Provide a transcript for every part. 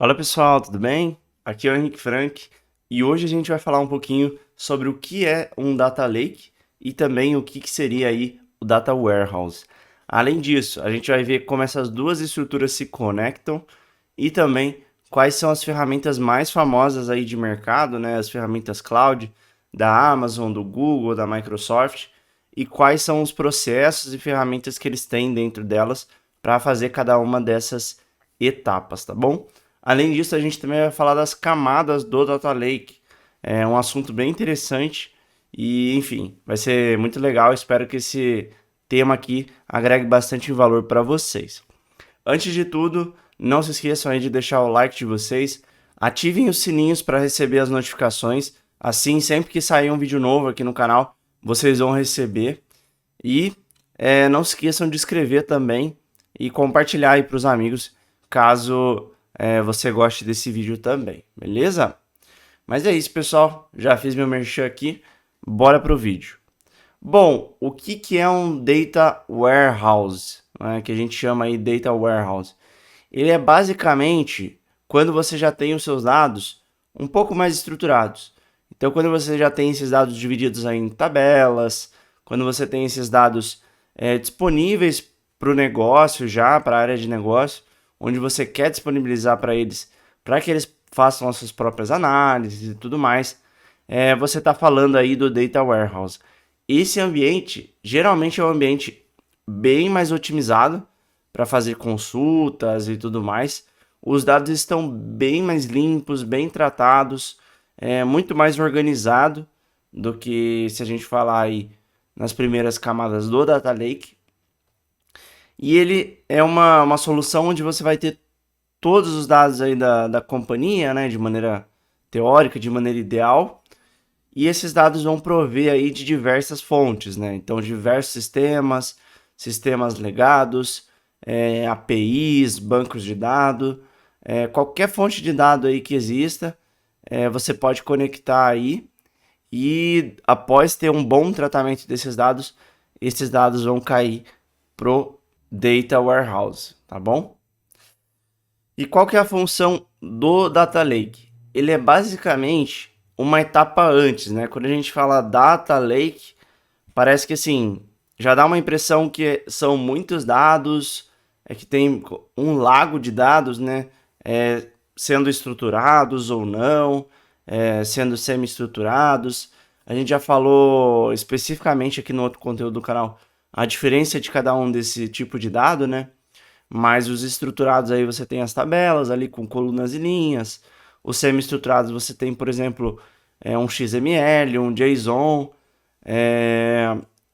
Fala pessoal, tudo bem? Aqui é o Henrique Frank e hoje a gente vai falar um pouquinho sobre o que é um Data Lake e também o que seria aí o Data Warehouse. Além disso, a gente vai ver como essas duas estruturas se conectam e também quais são as ferramentas mais famosas aí de mercado, né? As ferramentas cloud da Amazon, do Google, da Microsoft e quais são os processos e ferramentas que eles têm dentro delas para fazer cada uma dessas etapas, tá bom? Além disso, a gente também vai falar das camadas do Data Lake. É um assunto bem interessante e, enfim, vai ser muito legal. Espero que esse tema aqui agregue bastante valor para vocês. Antes de tudo, não se esqueçam aí de deixar o like de vocês, ativem os sininhos para receber as notificações. Assim, sempre que sair um vídeo novo aqui no canal, vocês vão receber. E não se esqueçam de inscrever também e compartilhar aí para os amigos, caso você goste desse vídeo também, beleza? Mas é isso, pessoal. Já fiz meu merchan aqui. Bora pro vídeo. Bom, o que é um Data Warehouse? Né, que a gente chama aí Data Warehouse. Ele é basicamente quando você já tem os seus dados um pouco mais estruturados. Então, quando você já tem esses dados divididos aí em tabelas, quando você tem esses dados disponíveis para o negócio já, para a área de negócio, onde você quer disponibilizar para que eles façam as suas próprias análises e tudo mais, você está falando aí do Data Warehouse. Esse ambiente, geralmente é um ambiente bem mais otimizado para fazer consultas e tudo mais. Os dados estão bem mais limpos, bem tratados, muito mais organizado do que se a gente falar aí nas primeiras camadas do Data Lake. E ele é uma solução onde você vai ter todos os dados aí da companhia, né, de maneira teórica, de maneira ideal, e esses dados vão prover aí de diversas fontes, né? Então, diversos sistemas, sistemas legados, APIs, bancos de dados, qualquer fonte de dado aí que exista, você pode conectar aí e após ter um bom tratamento desses dados, esses dados vão cair pro Data Warehouse, tá bom? E qual que é a função do Data Lake? Ele é basicamente uma etapa antes, né? Quando a gente fala Data Lake, parece que assim, já dá uma impressão que são muitos dados, que tem um lago de dados, né? Sendo estruturados ou não, sendo semi-estruturados. A gente já falou especificamente aqui no outro conteúdo do canal a diferença de cada um desse tipo de dado, né? Mas os estruturados aí você tem as tabelas ali com colunas e linhas. Os semi-estruturados você tem, por exemplo, um XML, um JSON.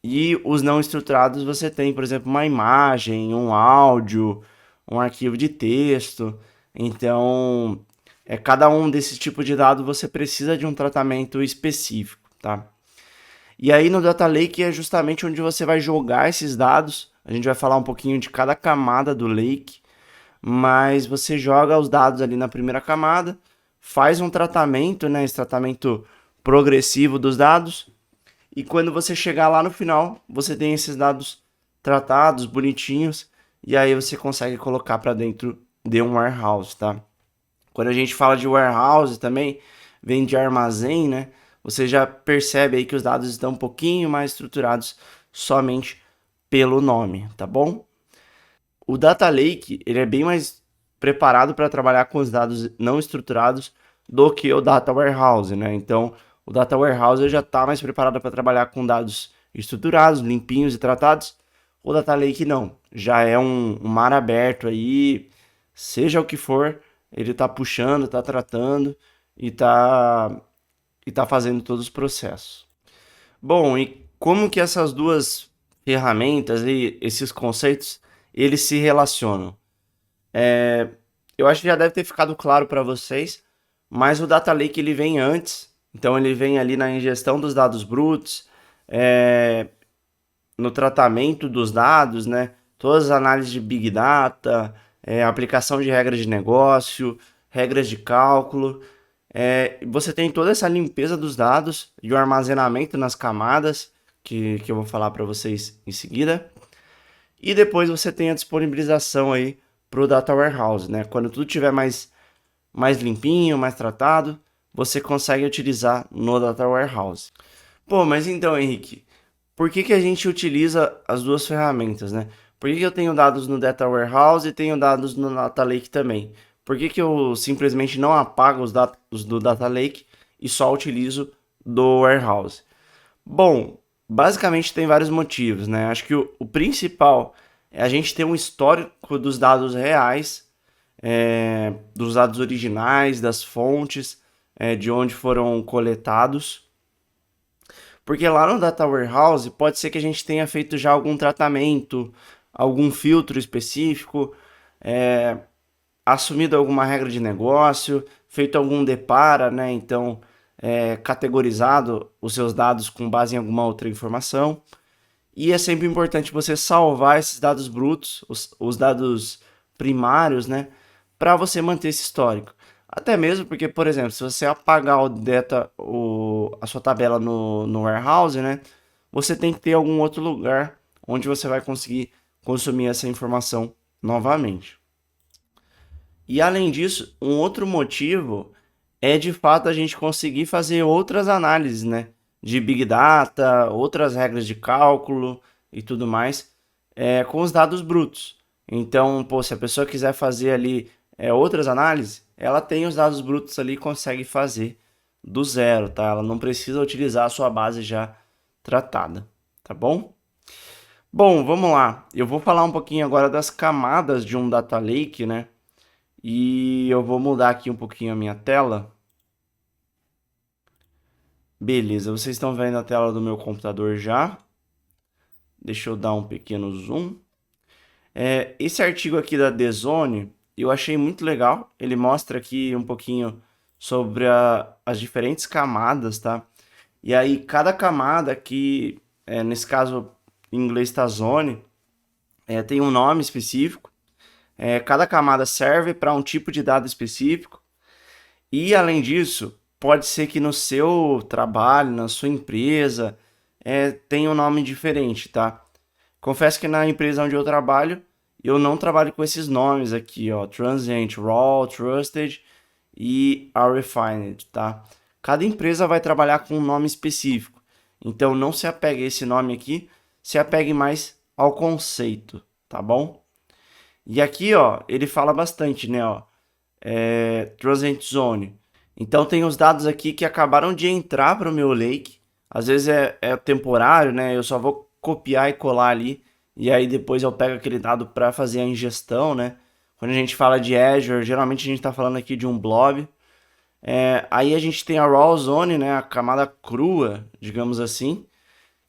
E os não estruturados você tem, por exemplo, uma imagem, um áudio, um arquivo de texto. Então, cada um desses tipos de dados você precisa de um tratamento específico, tá? E aí no Data Lake é justamente onde você vai jogar esses dados. A gente vai falar um pouquinho de cada camada do Lake, mas você joga os dados ali na primeira camada, faz um tratamento, né, esse tratamento progressivo dos dados, e quando você chegar lá no final, você tem esses dados tratados, bonitinhos, e aí você consegue colocar para dentro de um warehouse, tá? Quando a gente fala de warehouse também, vem de armazém, né? Você já percebe aí que os dados estão um pouquinho mais estruturados somente pelo nome, tá bom? O Data Lake, ele é bem mais preparado para trabalhar com os dados não estruturados do que o Data Warehouse, né? Então, o Data Warehouse já está mais preparado para trabalhar com dados estruturados, limpinhos e tratados. O Data Lake não, já é um mar aberto aí, seja o que for, ele está puxando, está tratando e tá fazendo todos os processos. Bom, e como que essas duas ferramentas e esses conceitos eles se relacionam? Eu acho que já deve ter ficado claro para vocês, mas o Data Lake ele vem antes, então ele vem ali na ingestão dos dados brutos, no tratamento dos dados, né? Todas as análises de Big Data, aplicação de regras de negócio, regras de cálculo. Você tem toda essa limpeza dos dados e o armazenamento nas camadas, que eu vou falar para vocês em seguida. E depois você tem a disponibilização aí para o Data Warehouse, né? Quando tudo tiver mais mais limpinho, mais tratado, você consegue utilizar no Data Warehouse. Pô, mas então, Henrique, por que a gente utiliza as duas ferramentas, né? Por que eu tenho dados no Data Warehouse e tenho dados no Data Lake também? Por que eu simplesmente não apago os dados do Data Lake e só utilizo do Warehouse? Bom, basicamente tem vários motivos, né? Acho que o principal é a gente ter um histórico dos dados reais, dos dados originais, das fontes, de onde foram coletados. Porque lá no Data Warehouse pode ser que a gente tenha feito já algum tratamento, algum filtro específico, é, assumido alguma regra de negócio, feito algum depara, né? Então, categorizado os seus dados com base em alguma outra informação. E é sempre importante você salvar esses dados brutos, os dados primários, né? Para você manter esse histórico. Até mesmo porque, por exemplo, se você apagar a sua tabela no Warehouse, né? Você tem que ter algum outro lugar onde você vai conseguir consumir essa informação novamente. E além disso, um outro motivo é de fato a gente conseguir fazer outras análises, né? De Big Data, outras regras de cálculo e tudo mais, com os dados brutos. Então, pô, se a pessoa quiser fazer ali outras análises, ela tem os dados brutos ali e consegue fazer do zero, tá? Ela não precisa utilizar a sua base já tratada, tá bom? Bom, vamos lá. Eu vou falar um pouquinho agora das camadas de um Data Lake, né? E eu vou mudar aqui um pouquinho a minha tela. Beleza, vocês estão vendo a tela do meu computador já. Deixa eu dar um pequeno zoom. Esse artigo aqui da The Zone, eu achei muito legal. Ele mostra aqui um pouquinho sobre as diferentes camadas, tá? E aí, cada camada aqui, nesse caso, em inglês está Zone, tem um nome específico. Cada camada serve para um tipo de dado específico. E, além disso, pode ser que no seu trabalho, na sua empresa, tenha um nome diferente, tá? Confesso que na empresa onde eu trabalho, eu não trabalho com esses nomes aqui, ó, Transient, Raw, Trusted e Refined, tá? Cada empresa vai trabalhar com um nome específico. Então não se apegue a esse nome aqui, se apegue mais ao conceito, tá bom? E aqui, ó, ele fala bastante, né, ó, Transient Zone. Então tem os dados aqui que acabaram de entrar para o meu lake. Às vezes é temporário, né? Eu só vou copiar e colar ali. E aí depois eu pego aquele dado para fazer a ingestão, né? Quando a gente fala de Azure, geralmente a gente está falando aqui de um blob. Aí a gente tem a Raw Zone, né? A camada crua, digamos assim.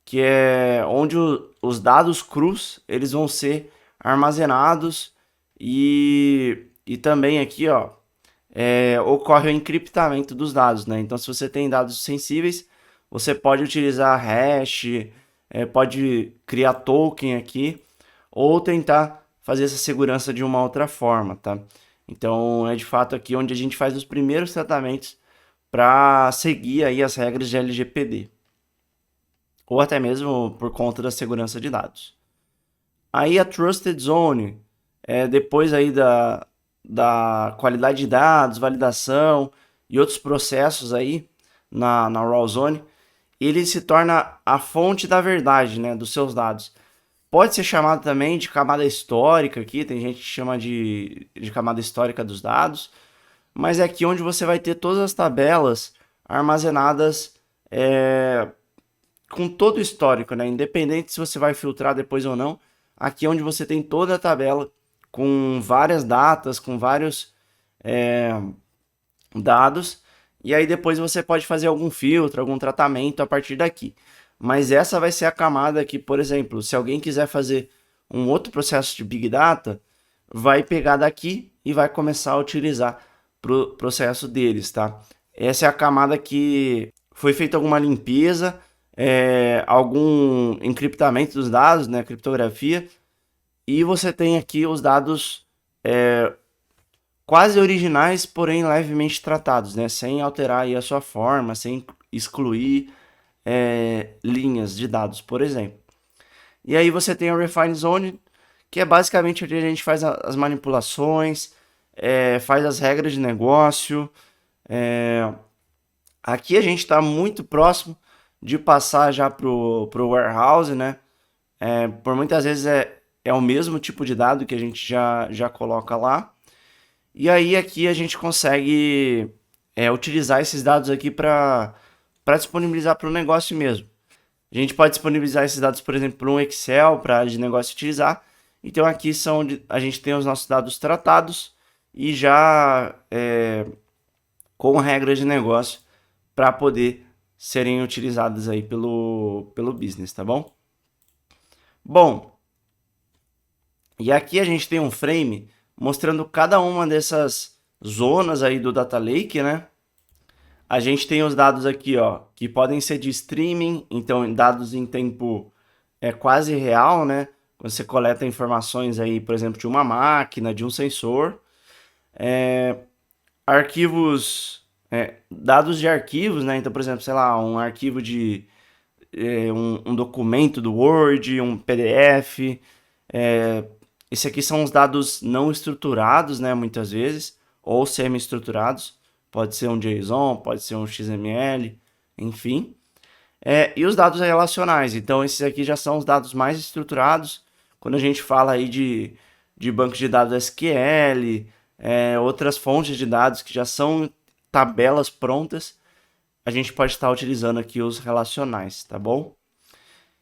Que é onde os dados crus eles vão ser armazenados. E também aqui, ó, ocorre o encriptamento dos dados, né? Então, se você tem dados sensíveis, você pode utilizar hash, pode criar token aqui, ou tentar fazer essa segurança de uma outra forma, tá? Então, é de fato aqui onde a gente faz os primeiros tratamentos para seguir aí as regras de LGPD, ou até mesmo por conta da segurança de dados. Aí a Trusted Zone, depois aí da qualidade de dados, validação e outros processos aí na Raw Zone, ele se torna a fonte da verdade, né, dos seus dados. Pode ser chamado também de camada histórica aqui, tem gente que chama de camada histórica dos dados, mas é aqui onde você vai ter todas as tabelas armazenadas com todo o histórico, né, independente se você vai filtrar depois ou não, aqui é onde você tem toda a tabela com várias datas, com vários dados, e aí depois você pode fazer algum filtro, algum tratamento a partir daqui. Mas essa vai ser a camada que, por exemplo, se alguém quiser fazer um outro processo de Big Data, vai pegar daqui e vai começar a utilizar para o processo deles, tá? Essa é a camada que foi feita alguma limpeza, algum encriptamento dos dados, né, criptografia, e você tem aqui os dados quase originais, porém levemente tratados, né? Sem alterar aí a sua forma, sem excluir linhas de dados, por exemplo. E aí você tem a Refine Zone, que é basicamente onde a gente faz as manipulações, faz as regras de negócio. Aqui a gente está muito próximo de passar já pro warehouse, né? Por muitas vezes é o mesmo tipo de dado que a gente já coloca lá. E aí aqui a gente consegue utilizar esses dados aqui para disponibilizar para o negócio mesmo. A gente pode disponibilizar esses dados, por exemplo, para um Excel, para a área de negócio utilizar. Então aqui são onde a gente tem os nossos dados tratados e já com regras de negócio para poder serem utilizadas aí pelo business, tá bom? Bom, e aqui a gente tem um frame mostrando cada uma dessas zonas aí do Data Lake, né? A gente tem os dados aqui, ó, que podem ser de streaming, então dados em tempo quase real, né? Você coleta informações aí, por exemplo, de uma máquina, de um sensor. Arquivos, dados de arquivos, né? Então, por exemplo, sei lá, um arquivo de um documento do Word, um PDF. Esse aqui são os dados não estruturados, né? Muitas vezes, ou semi-estruturados. Pode ser um JSON, pode ser um XML, enfim. E os dados relacionais. Então, esses aqui já são os dados mais estruturados. Quando a gente fala aí de bancos de dados SQL, outras fontes de dados que já são tabelas prontas, a gente pode estar utilizando aqui os relacionais, tá bom?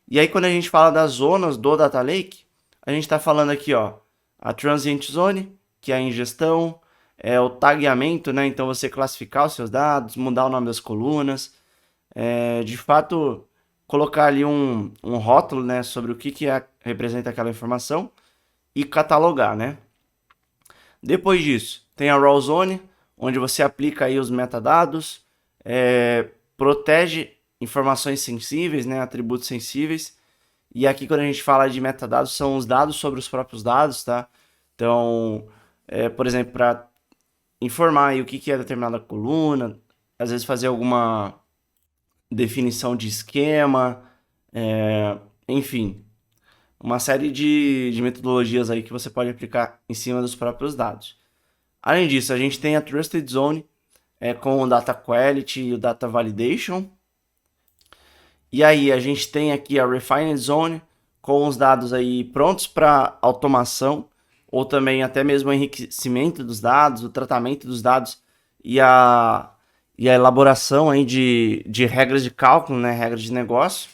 E aí, quando a gente fala das zonas do Data Lake, a gente está falando aqui, ó, a Transient Zone, que é a ingestão, o tagueamento, né? Então, você classificar os seus dados, mudar o nome das colunas, de fato, colocar ali um rótulo, né, sobre o que representa aquela informação e catalogar, né? Depois disso, tem a Raw Zone, onde você aplica aí os metadados, protege informações sensíveis, né, atributos sensíveis. E aqui quando a gente fala de metadados, são os dados sobre os próprios dados, tá? Então, por exemplo, para informar aí o que é determinada coluna, às vezes fazer alguma definição de esquema, enfim, uma série de metodologias aí que você pode aplicar em cima dos próprios dados. Além disso, a gente tem a Trusted Zone com o Data Quality e o Data Validation. E aí a gente tem aqui a Refined Zone com os dados aí prontos para automação ou também até mesmo o enriquecimento dos dados, o tratamento dos dados e a elaboração aí de regras de cálculo, né, regras de negócio.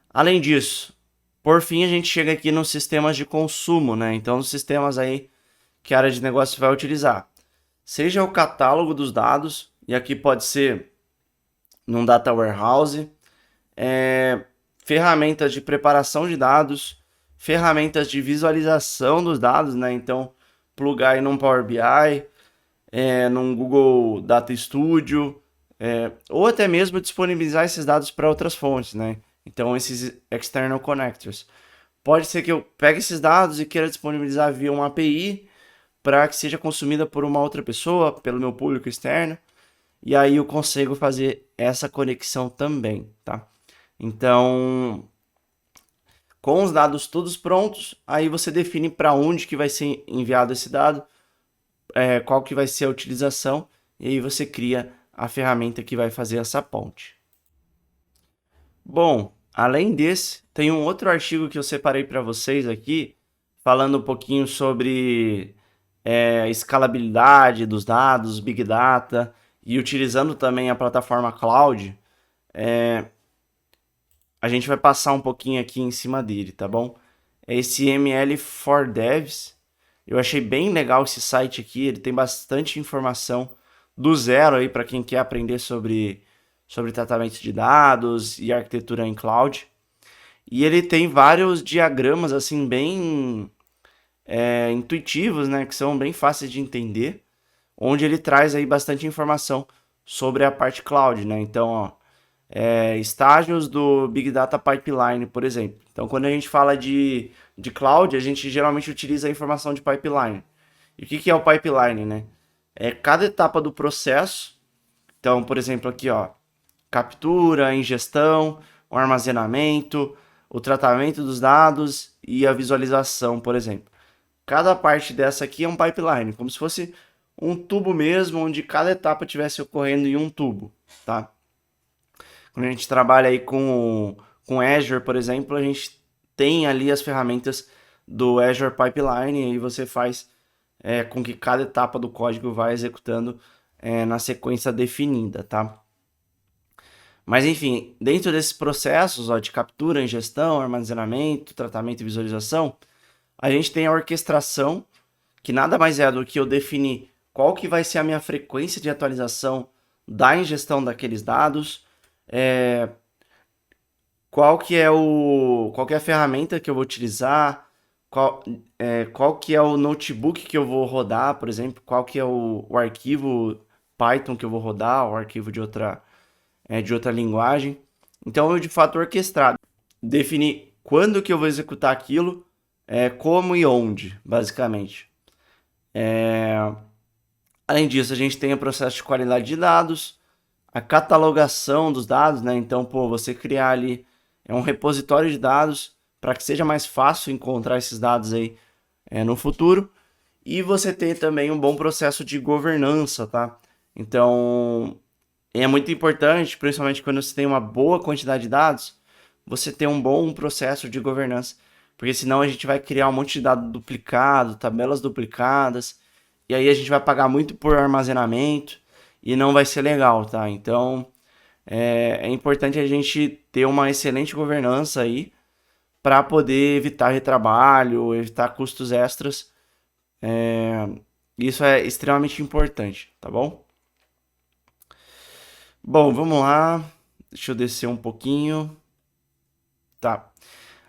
Além disso, por fim, a gente chega aqui nos sistemas de consumo, né? Então, os sistemas aí que a área de negócio vai utilizar. Seja o catálogo dos dados, e aqui pode ser num data warehouse, ferramentas de preparação de dados, ferramentas de visualização dos dados, né? Então, plugar aí num Power BI, num Google Data Studio, ou até mesmo disponibilizar esses dados para outras fontes, né? Então, esses external connectors. Pode ser que eu pegue esses dados e queira disponibilizar via uma API para que seja consumida por uma outra pessoa, pelo meu público externo, e aí eu consigo fazer essa conexão também, tá? Então, com os dados todos prontos, aí você define para onde que vai ser enviado esse dado, qual que vai ser a utilização, e aí você cria a ferramenta que vai fazer essa ponte. Bom, além desse, tem um outro artigo que eu separei para vocês aqui, falando um pouquinho sobre escalabilidade dos dados, Big Data, e utilizando também a plataforma Cloud. A gente vai passar um pouquinho aqui em cima dele, tá bom? Esse ML for Devs, eu achei bem legal esse site aqui, ele tem bastante informação do zero aí para quem quer aprender sobre tratamento de dados e arquitetura em cloud. E ele tem vários diagramas assim bem intuitivos, né, que são bem fáceis de entender, onde ele traz aí bastante informação sobre a parte cloud, né? Então, ó, estágios do Big Data Pipeline, por exemplo. Então, quando a gente fala de cloud, a gente geralmente utiliza a informação de pipeline. E o que é o pipeline, né? É cada etapa do processo. Então, por exemplo, aqui, ó, captura, ingestão, o armazenamento, o tratamento dos dados e a visualização, por exemplo. cada parte dessa aqui é um pipeline, como se fosse um tubo mesmo, onde cada etapa estivesse ocorrendo em um tubo, tá? Quando a gente trabalha aí com Azure, por exemplo, a gente tem ali as ferramentas do Azure Pipeline, e aí você faz com que cada etapa do código vá executando na sequência definida, tá? Mas enfim, dentro desses processos de captura, ingestão, armazenamento, tratamento e visualização, a gente tem a orquestração, que nada mais é do que eu definir qual que vai ser a minha frequência de atualização da ingestão daqueles dados, qual que é a ferramenta que eu vou utilizar, qual que é o notebook que eu vou rodar, por exemplo, qual que é o arquivo Python que eu vou rodar, o arquivo de outra linguagem. Então eu de fato orquestrado, definir quando que eu vou executar aquilo, como e onde, basicamente. Além disso, a gente tem o processo de qualidade de dados, a catalogação dos dados, né? Então, você criar ali um repositório de dados para que seja mais fácil encontrar esses dados aí no futuro. E você ter também um bom processo de governança, tá? Então, é muito importante, principalmente quando você tem uma boa quantidade de dados, você ter um bom processo de governança, porque senão a gente vai criar um monte de dado duplicado, tabelas duplicadas, e aí a gente vai pagar muito por armazenamento e não vai ser legal, tá? Então, é importante a gente ter uma excelente governança aí para poder evitar retrabalho, evitar custos extras. Isso é extremamente importante, tá bom? Bom, vamos lá. Deixa eu descer um pouquinho. Tá.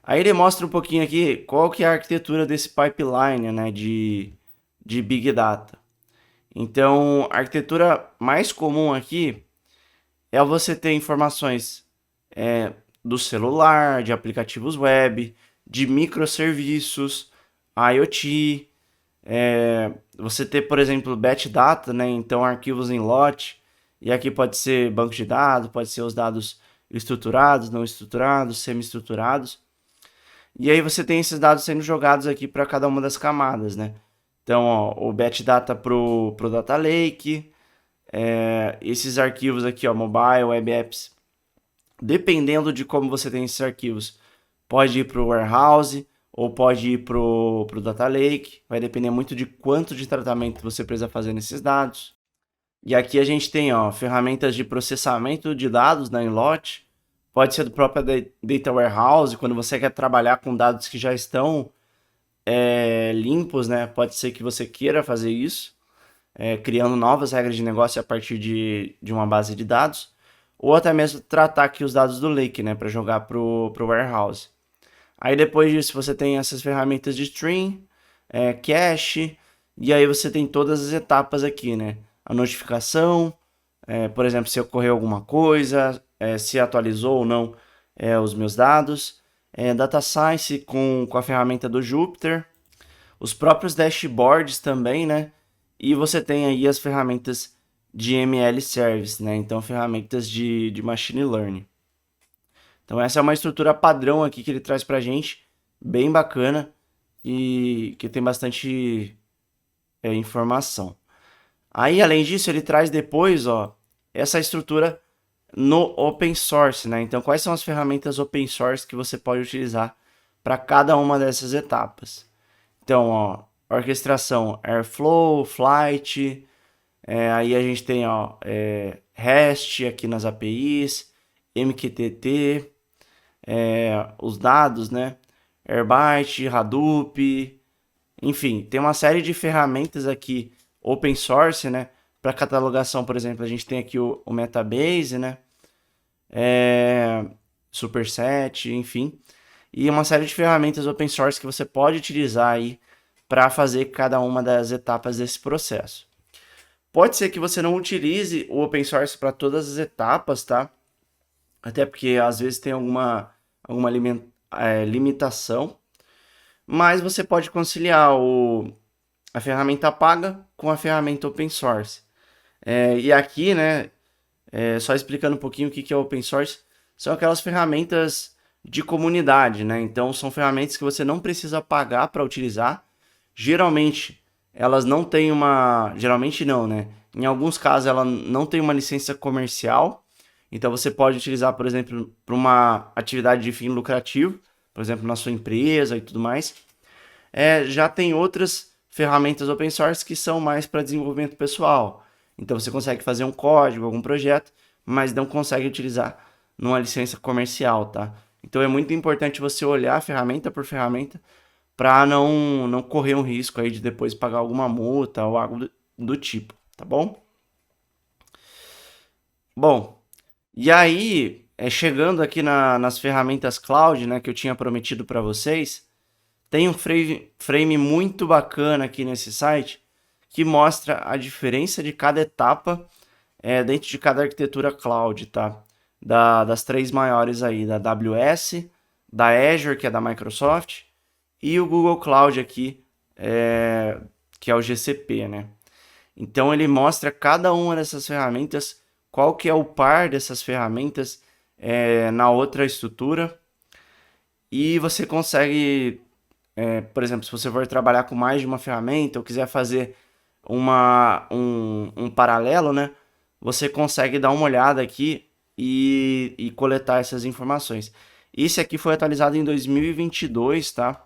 Aí ele mostra um pouquinho aqui qual que é a arquitetura desse pipeline, né, de Big Data. Então, a arquitetura mais comum aqui é você ter informações do celular, de aplicativos web, de microserviços, IoT. Você ter, por exemplo, batch data, né? Então, arquivos em lote. E aqui pode ser banco de dados, pode ser os dados estruturados, não estruturados, semi-estruturados. E aí você tem esses dados sendo jogados aqui para cada uma das camadas, né? Então, o batch data pro data lake, esses arquivos aqui, mobile, web apps, dependendo de como você tem esses arquivos, pode ir para o warehouse ou pode ir para o data lake, vai depender muito de quanto de tratamento você precisa fazer nesses dados. E aqui a gente tem ferramentas de processamento de dados na Inlot, pode ser do próprio Data Warehouse, quando você quer trabalhar com dados que já estão limpos, né? Pode ser que você queira fazer isso, criando novas regras de negócio a partir de uma base de dados, ou até mesmo tratar aqui os dados do Lake, né? Para jogar pro Warehouse. Aí depois disso você tem essas ferramentas de stream, cache, e aí você tem todas as etapas aqui, né? A notificação, por exemplo, se ocorreu alguma coisa, se atualizou ou não os meus dados, Data Science com a ferramenta do Jupyter, os próprios dashboards também, né? E você tem aí as ferramentas de ML Service, né? Então, ferramentas de Machine Learning. Então, essa é uma estrutura padrão aqui que ele traz pra gente, bem bacana e que tem bastante informação. Aí, além disso, ele traz depois, essa estrutura no open source, né? Então, quais são as ferramentas open source que você pode utilizar para cada uma dessas etapas? Então, orquestração Airflow, Flight, aí a gente tem REST aqui nas APIs, MQTT, os dados, né? Airbyte, Hadoop, enfim, tem uma série de ferramentas aqui open source, né? Para catalogação, por exemplo, a gente tem aqui o Metabase, né? Superset, enfim. E uma série de ferramentas open source que você pode utilizar aí para fazer cada uma das etapas desse processo. Pode ser que você não utilize o open source para todas as etapas, tá? Até porque às vezes tem alguma limitação. Mas você pode conciliar a ferramenta paga com a ferramenta open source. E aqui, né, só explicando um pouquinho o que é open source, são aquelas ferramentas de comunidade, né? Então, são ferramentas que você não precisa pagar para utilizar, Geralmente, elas não têm uma... Geralmente não, né? Em alguns casos, ela não tem uma licença comercial. Então, você pode utilizar, por exemplo, para uma atividade de fim lucrativo, por exemplo, na sua empresa e tudo mais. Já tem outras ferramentas open source que são mais para desenvolvimento pessoal. Então, você consegue fazer um código, algum projeto, mas não consegue utilizar numa licença comercial, tá? Então, é muito importante você olhar ferramenta por ferramenta para não correr um risco aí de depois pagar alguma multa ou algo do tipo, tá bom? Bom, e aí, chegando aqui nas ferramentas cloud, né, que eu tinha prometido para vocês, tem um frame muito bacana aqui nesse site que mostra a diferença de cada etapa dentro de cada arquitetura cloud, tá? Das três maiores aí, da AWS, da Azure, que é da Microsoft, e o Google Cloud aqui, que é o GCP, né? Então ele mostra cada uma dessas ferramentas, qual que é o par dessas ferramentas na outra estrutura, e você consegue, por exemplo, se você for trabalhar com mais de uma ferramenta ou quiser fazer um paralelo, né? Você consegue dar uma olhada aqui e coletar essas informações. Esse aqui foi atualizado em 2022, tá?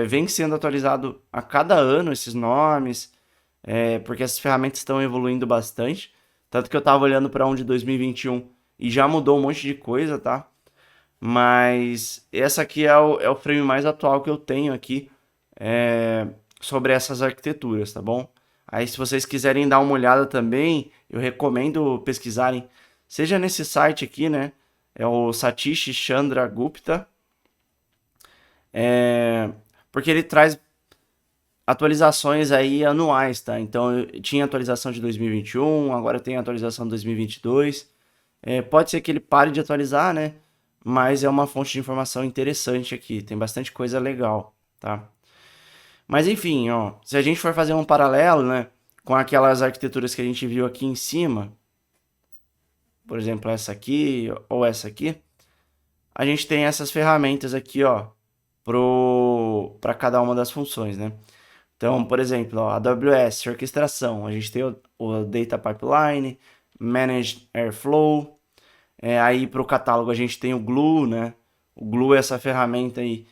Vem sendo atualizado a cada ano esses nomes, porque essas ferramentas estão evoluindo bastante. Tanto que eu estava olhando para um de 2021 e já mudou um monte de coisa, tá? Mas essa aqui é o frame mais atual que eu tenho aqui sobre essas arquiteturas, tá bom? Aí se vocês quiserem dar uma olhada também, eu recomendo pesquisarem, seja nesse site aqui, né? É o Satish Chandra Gupta, porque ele traz atualizações aí anuais, tá? Então tinha atualização de 2021, agora tem atualização de 2022. Pode ser que ele pare de atualizar, né? Mas é uma fonte de informação interessante aqui, tem bastante coisa legal, tá? Mas enfim, ó, se a gente for fazer um paralelo, né, com aquelas arquiteturas que a gente viu aqui em cima, por exemplo, essa aqui ou essa aqui, a gente tem essas ferramentas aqui, ó, para cada uma das funções, né? Então, por exemplo, ó, AWS, orquestração, a gente tem o Data Pipeline, Managed Airflow, aí para o catálogo a gente tem o Glue, né? O Glue é essa ferramenta aí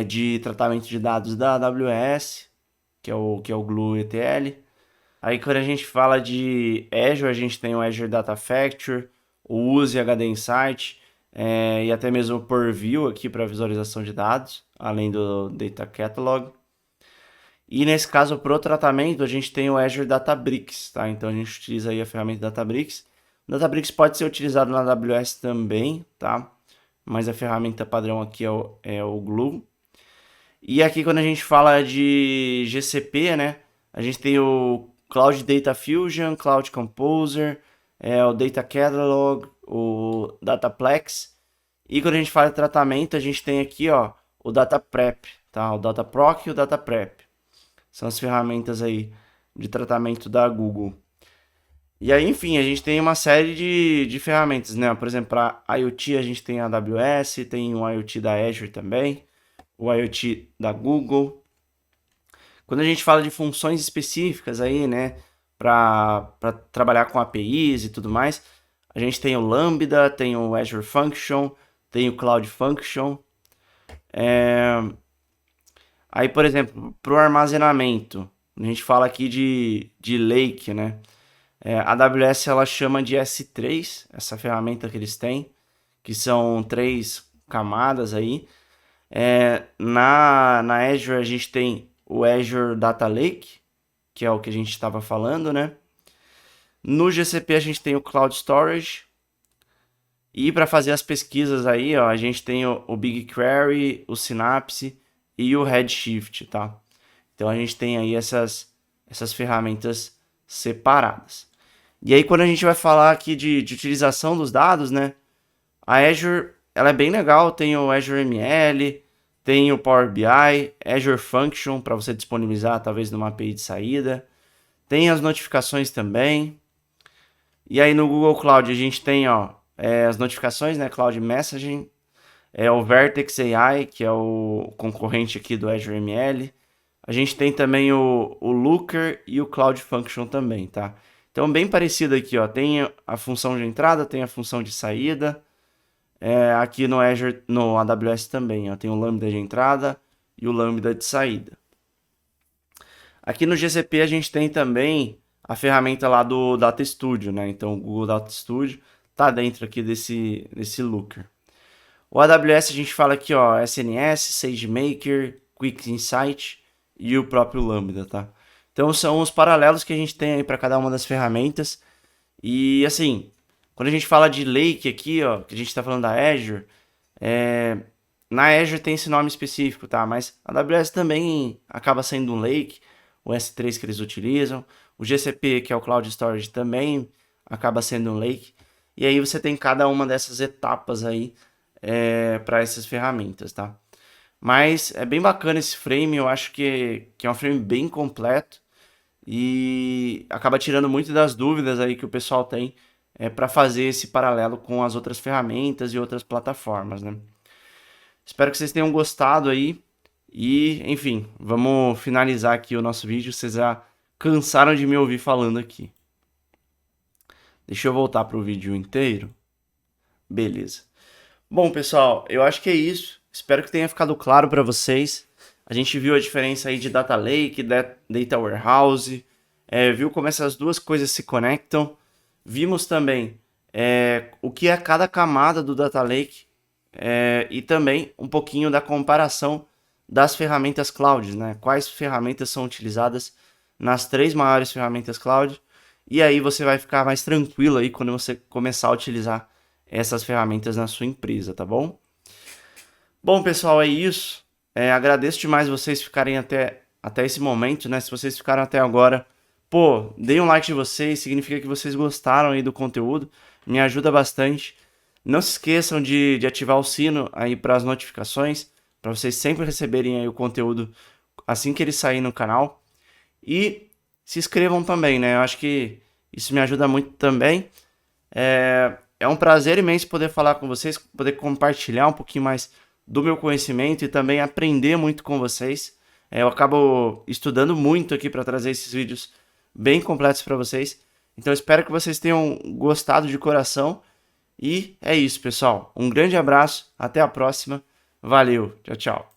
de tratamento de dados da AWS, que é o Glue ETL. Aí quando a gente fala de Azure, a gente tem o Azure Data Factory, o Use HD Insight, e até mesmo o Purview aqui para visualização de dados, além do Data Catalog. E nesse caso, para o tratamento, a gente tem o Azure Databricks, tá? Então a gente utiliza aí a ferramenta Databricks. O Databricks pode ser utilizado na AWS também, tá? Mas a ferramenta padrão aqui é o Glue. E aqui quando a gente fala de GCP, né? A gente tem o Cloud Data Fusion, Cloud Composer, o Data Catalog, o Dataplex. E quando a gente fala de tratamento, a gente tem aqui, ó, o Data Prep, tá? O Data Proc e o Data Prep. São as ferramentas aí de tratamento da Google. E aí, enfim, a gente tem uma série de ferramentas, né? Por exemplo, para IoT a gente tem a AWS, tem o IoT da Azure também, o IoT da Google. Quando a gente fala de funções específicas aí, né, para trabalhar com APIs e tudo mais, a gente tem o Lambda, tem o Azure Function, tem o Cloud Function. Aí, por exemplo, para o armazenamento, a gente fala aqui de Lake, né? A AWS ela chama de S3, essa ferramenta que eles têm, que são 3 camadas aí. Na Azure a gente tem o Azure Data Lake, que é o que a gente estava falando, né? No GCP a gente tem o Cloud Storage. E para fazer as pesquisas aí, ó, a gente tem o BigQuery, o Synapse e o Redshift, tá? Então a gente tem aí essas ferramentas separadas. E aí quando a gente vai falar aqui de utilização dos dados, né? A Azure, ela é bem legal, tem o Azure ML, tem o Power BI, Azure Function para você disponibilizar talvez numa API de saída. Tem as notificações também. E aí no Google Cloud a gente tem, ó, as notificações, né? Cloud Messaging, o Vertex AI, que é o concorrente aqui do Azure ML. A gente tem também o Looker e o Cloud Function também, tá? Então, bem parecido aqui, ó. Tem a função de entrada, tem a função de saída. Aqui no Azure, no AWS também, ó. Tem o Lambda de entrada e o Lambda de saída. Aqui no GCP a gente tem também a ferramenta lá do Data Studio, né? Então, o Google Data Studio tá dentro aqui desse Looker. O AWS a gente fala aqui, ó, SNS, SageMaker, Quick Insight e o próprio Lambda, tá? Então são os paralelos que a gente tem aí para cada uma das ferramentas. E assim, quando a gente fala de Lake aqui, ó, que a gente está falando da Azure, na Azure tem esse nome específico, tá? Mas a AWS também acaba sendo um Lake, o S3 que eles utilizam. O GCP, que é o Cloud Storage, também acaba sendo um Lake. E aí você tem cada uma dessas etapas aí para essas ferramentas, tá? Mas é bem bacana esse frame, eu acho que é um frame bem completo e acaba tirando muito das dúvidas aí que o pessoal tem para fazer esse paralelo com as outras ferramentas e outras plataformas, né? Espero que vocês tenham gostado aí e, enfim, vamos finalizar aqui o nosso vídeo. Vocês já cansaram de me ouvir falando aqui. Deixa eu voltar para o vídeo inteiro. Beleza. Bom, pessoal, eu acho que é isso. Espero que tenha ficado claro para vocês. A gente viu a diferença aí de Data Lake, Data Warehouse, viu como essas duas coisas se conectam. Vimos também o que é cada camada do Data Lake e também um pouquinho da comparação das ferramentas cloud, né? Quais ferramentas são utilizadas nas 3 maiores ferramentas cloud. E aí você vai ficar mais tranquilo aí quando você começar a utilizar essas ferramentas na sua empresa, tá bom? Bom, pessoal, é isso. Agradeço demais vocês ficarem até esse momento, né? Se vocês ficaram até agora, pô, dei um like de vocês, significa que vocês gostaram aí do conteúdo, me ajuda bastante. Não se esqueçam de ativar o sino aí para as notificações, para vocês sempre receberem aí o conteúdo assim que ele sair no canal. E se inscrevam também, né? Eu acho que isso me ajuda muito também. É um prazer imenso poder falar com vocês, poder compartilhar um pouquinho mais do meu conhecimento e também aprender muito com vocês. Eu acabo estudando muito aqui para trazer esses vídeos bem completos para vocês. Então espero que vocês tenham gostado de coração. E é isso, pessoal. Um grande abraço, até a próxima. Valeu, tchau, tchau.